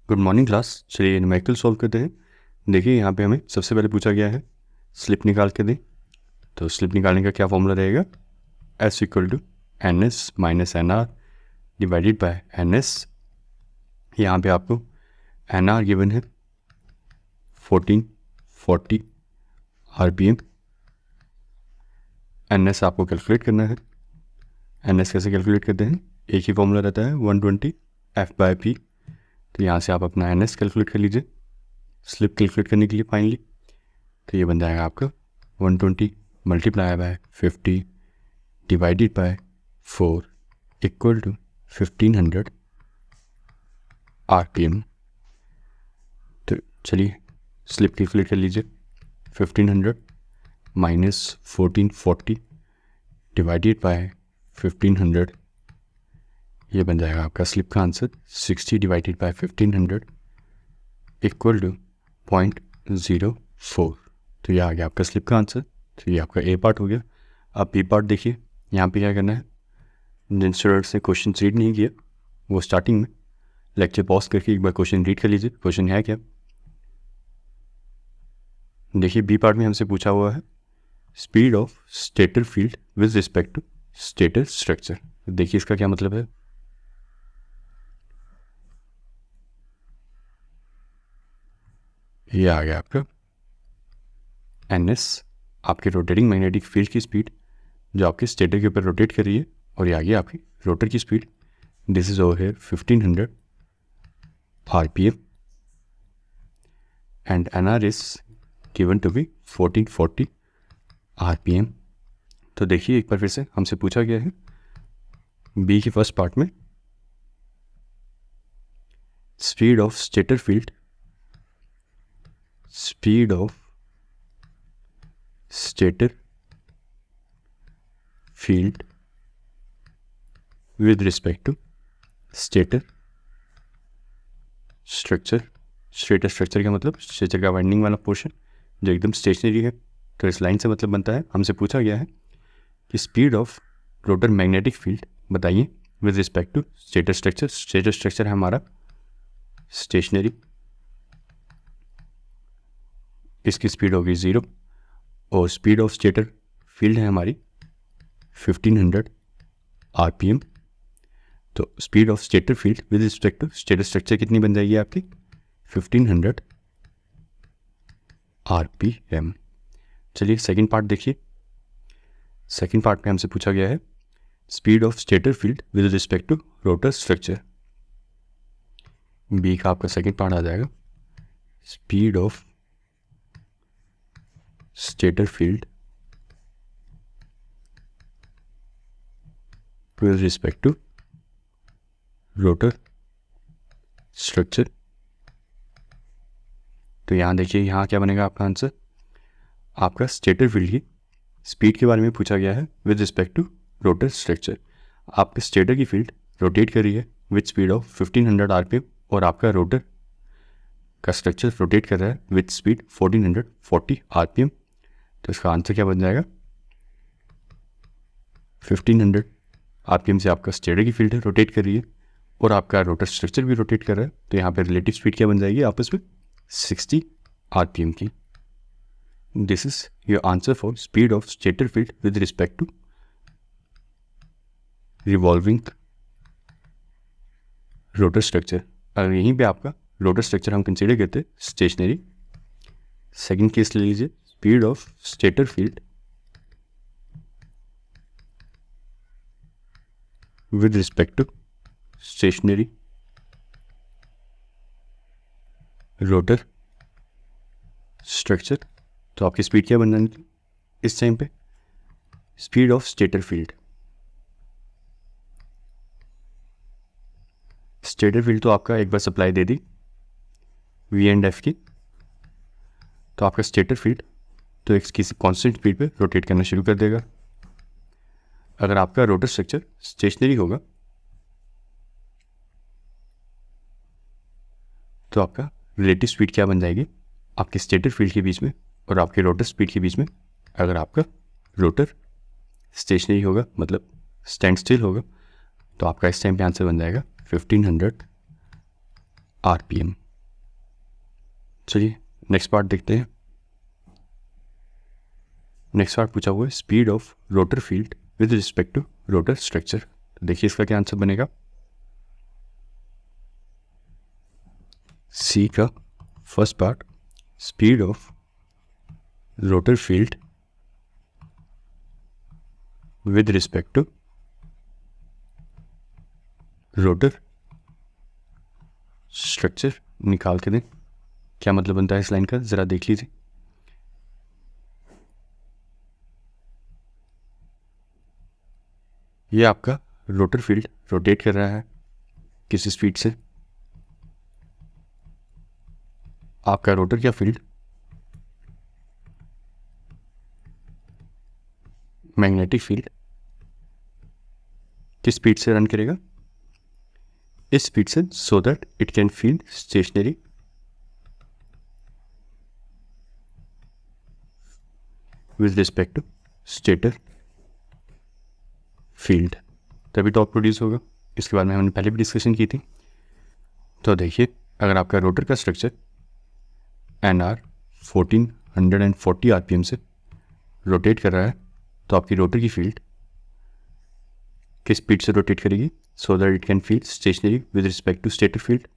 Good morning class. चलिए numerical solve करते हैं। देखिए यहाँ पे हमें सबसे पहले पूछा गया है स्लिप निकाल के दें। तो स्लिप निकालने का क्या फॉर्मूला रहेगा? S equal to N S minus N R divided by N S. यहाँ पे आपको एन आर गिवन है 1440 RPM। एन एस आपको कैलकुलेट करना है। एन एस कैसे कैलकुलेट करते हैं? एक ही फॉर्मूला रहता है 120 F/P। तो यहाँ से आप अपना एन एस कैलकुलेट कर लीजिए स्लिप कैलकुलेट करने के लिए फाइनली। तो ये बन जाएगा आपका 120 multiply by 50 divided by 4 equal to 1500 RPM। तो चलिए स्लिप कैलकुलेट कर लीजिए। 1500 माइनस 1440 डिवाइडेड बाय 1500, ये बन जाएगा आपका स्लिप का answer 60 divided by 1500 equal to 0.04। तो ये आ गया आपका स्लिप का आंसर। तो ये आपका ए पार्ट हो गया। अब बी पार्ट देखिए। यहाँ पे क्या करना है, जिन स्टूडेंट्स ने क्वेश्चन रीड नहीं किया वो स्टार्टिंग में लेक्चर पॉज करके एक बार क्वेश्चन रीड कर लीजिए। क्वेश्चन है क्या, देखिए बी पार्ट में हमसे पूछा हुआ है speed of stator field with respect to stator structure. देखिए इसका क्या मतलब है। ये आ गया आपका एन एस, आपके रोटेटिंग मैग्नेटिक फील्ड की स्पीड जो आपके स्टेटर के ऊपर रोटेट कर रही है, और ये आ गई आपकी रोटर की speed. This is over here 1500 RPM and NR is given to be 1440 RPM। तो देखिए एक बार फिर से हमसे पूछा गया है बी की फर्स्ट पार्ट में speed of stator field, speed of stator field with respect to stator structure. Stator structure का मतलब स्ट्रक्चर का वाइंडिंग वाला पोर्शन जो एकदम स्टेशनरी है। तो इस लाइन से मतलब बनता है, हमसे पूछा गया है कि speed of rotor magnetic field बताइए with respect to stator structure. Stator structure है हमारा स्टेशनरी, इसकी स्पीड होगी 0, और स्पीड ऑफ स्टेटर फील्ड है हमारी 1500 RPM। तो speed of stator field with respect to stator structure कितनी बन जाएगी आपकी 1500 RPM। चलिए सेकंड पार्ट देखिए। सेकंड पार्ट में हमसे पूछा गया है speed of stator field with respect to rotor structure. B का आपका सेकंड पार्ट आ जाएगा speed of stator field with respect to rotor structure. तो यहाँ देखिए, यहाँ क्या बनेगा आपका आंसर। आपका स्टेटर फील्ड की स्पीड के बारे में पूछा गया है with respect to rotor structure. आपके स्टेटर की फील्ड रोटेट कर रही है विद स्पीड ऑफ 1500 RPM, और आपका रोटर का स्ट्रक्चर रोटेट कर रहा है विद स्पीड 1440 RPM। तो इसका आंसर क्या बन जाएगा, 1500 RPM से आपका स्टेटर की फील्ड रोटेट कर रही है और आपका रोटर स्ट्रक्चर भी रोटेट कर रहा है। तो यहाँ पे रिलेटिव स्पीड क्या बन जाएगी आपस में 60 RPM की। This is your answer for speed of stator field with respect to revolving rotor structure. अगर यहीं पे आपका रोटर स्ट्रक्चर हम कंसीडर करते स्टेशनरी, सेकंड केस ले लीजिए speed of stator field with respect to stationary rotor structure. तो आपकी स्पीड क्या बन जाएगी इस टाइम पे, speed of stator field. Stator field तो आपका एक बार सप्लाई दे दी V&F की, तो आपका स्टेटर फील्ड तो एक किसी कांस्टेंट स्पीड पे रोटेट करना शुरू कर देगा। अगर आपका रोटर स्ट्रक्चर स्टेशनरी होगा तो आपका रिलेटिव स्पीड क्या बन जाएगी आपके स्टेटर फील्ड के बीच में और आपके रोटर स्पीड के बीच में। अगर आपका रोटर स्टेशनरी होगा मतलब स्टैंड स्टिल होगा, तो आपका इस टाइम पे आंसर बन जाएगा 1500 RPM। चलिए नेक्स्ट पार्ट देखते हैं। नेक्स्ट पार्ट पूछा हुआ है speed of rotor field with respect to rotor structure. तो देखिए इसका क्या आंसर बनेगा। सी का first part, speed of rotor field with respect to rotor structure निकाल के दें। क्या मतलब बनता है इस लाइन का, ज़रा देख लीजिए। ये आपका रोटर फील्ड रोटेट कर रहा है किस स्पीड से। आपका रोटर क्या फील्ड मैग्नेटिक फील्ड किस स्पीड से रन करेगा, इस स्पीड से, so that it can feel stationary with respect to stator field, तभी टॉर्क प्रोड्यूस होगा। इसके बारे में हमने पहले भी डिस्कशन की थी। तो देखिए अगर आपका रोटर का स्ट्रक्चर NR 1440 RPM से रोटेट कर रहा है तो आपकी रोटर की फील्ड किस स्पीड से रोटेट करेगी, so that it can feel stationary with respect to stator field.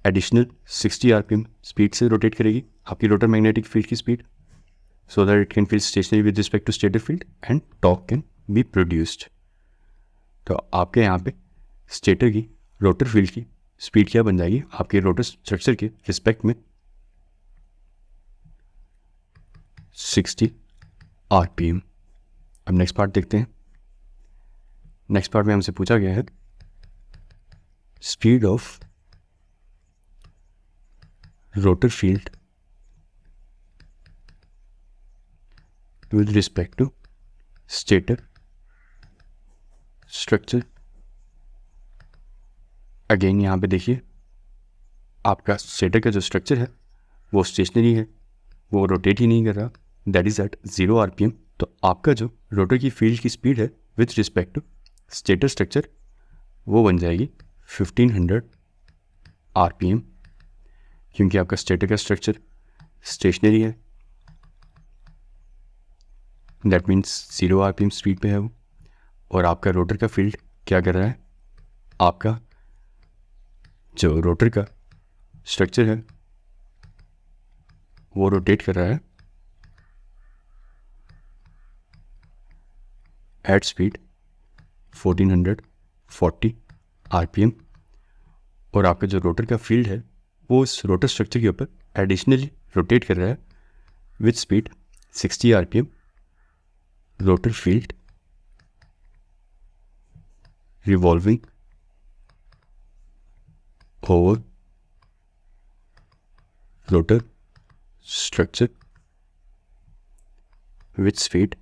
Additional 60 RPM speed से रोटेट करेगी आपकी रोटर मैग्नेटिक फील्ड की speed, so that it can feel stationary with respect to stator field and torque can be produced। तो आपके यहाँ पे stator की rotor field की स्पीड क्या बन जाएगी आपके रोटर स्ट्रक्चर के रिस्पेक्ट में, 60 RPM। अब नेक्स्ट पार्ट देखते हैं। नेक्स्ट पार्ट में हमसे पूछा गया है speed of rotor field with respect to stator structure। Again यहाँ पे देखिए आपका स्टेटर का जो स्ट्रक्चर है वो स्टेशनरी है, वो रोटेट ही नहीं कर रहा, दैट इज एट 0 RPM। तो आपका जो रोटर की फील्ड की स्पीड है with respect to stator structure वो बन जाएगी 1500 RPM, क्योंकि आपका स्टेटर का स्ट्रक्चर स्टेशनरी है, दैट मीन्स 0 RPM स्पीड पे है वो। और आपका रोटर का फील्ड क्या कर रहा है, आपका जो रोटर का स्ट्रक्चर है वो रोटेट कर रहा है एट स्पीड 1440 RPM। और आपका जो रोटर का फील्ड है वो इस रोटर स्ट्रक्चर के ऊपर एडिशनली रोटेट कर रहा है with speed 60 RPM। Rotor field revolving over rotor structure with speed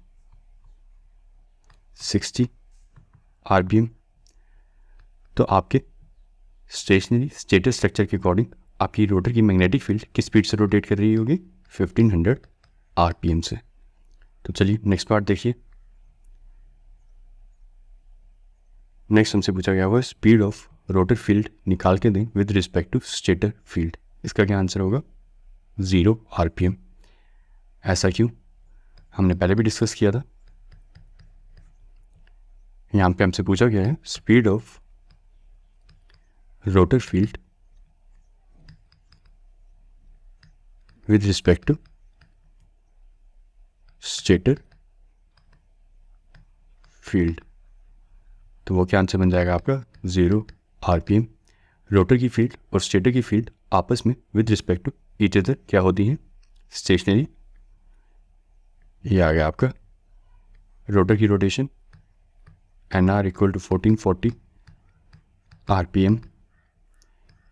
60 RPM। तो आपके स्टेशनरी स्टेटर स्ट्रक्चर के अकॉर्डिंग आपकी रोटर की मैग्नेटिक फील्ड किस स्पीड से रोटेट कर रही होगी, 1500 RPM से। तो चलिए नेक्स्ट पार्ट देखिए। नेक्स्ट हमसे पूछा गया हुआ है स्पीड ऑफ रोटर फील्ड निकाल के दें with respect to stator field. इसका क्या आंसर होगा, 0 RPM। ऐसा क्यों, हमने पहले भी डिस्कस किया था। यहाँ पे हमसे पूछा गया है speed of rotor field with respect to stator field. तो वो क्या आंसर बन जाएगा आपका, 0 RPM। रोटर की फील्ड और स्टेटर की फील्ड आपस में with respect to each other क्या होती हैं, स्टेशनरी। ये आ गया आपका रोटर की rotation NR equal to 1440 RPM।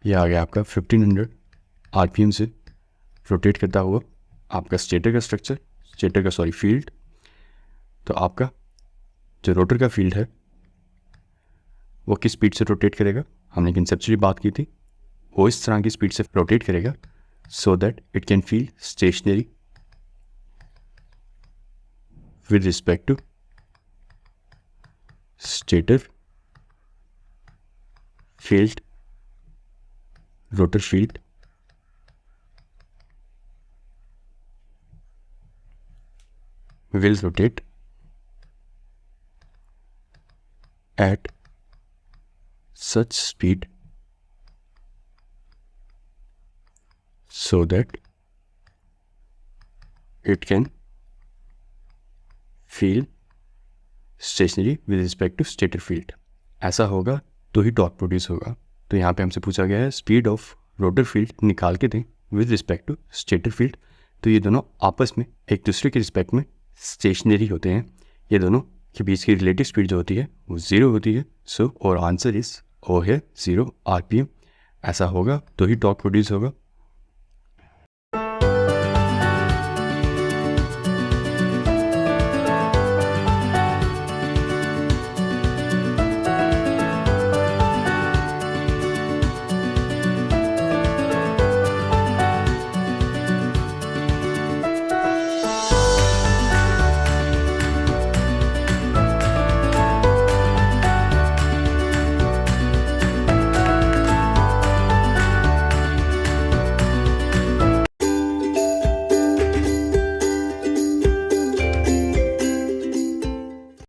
ये आ गया आपका 1500 RPM से रोटेट करता हुआ आपका स्टेटर का स्ट्रक्चर, स्टेटर का फील्ड। तो आपका जो रोटर का फील्ड है वो किस स्पीड से रोटेट करेगा, हमने कंसेप्चुअली बात की थी, वो इस तरह की स्पीड से रोटेट करेगा so that it can feel stationary with respect to stator field rotor field will rotate at such speed so that it can feel stationary with respect to stator field. ऐसा होगा तो ही torque produce होगा। तो यहाँ पे हमसे पूछा गया है स्पीड ऑफ रोटर फील्ड निकाल के दें with respect to stator field. तो ये दोनों आपस में एक दूसरे के रिस्पेक्ट में स्टेशनरी होते हैं। ये दोनों के बीच की रिलेटिव स्पीड जो होती है वो 0 होती है। सो और आंसर इज ओ है 0 RPM। ऐसा होगा तो ही टॉर्क प्रोड्यूस होगा।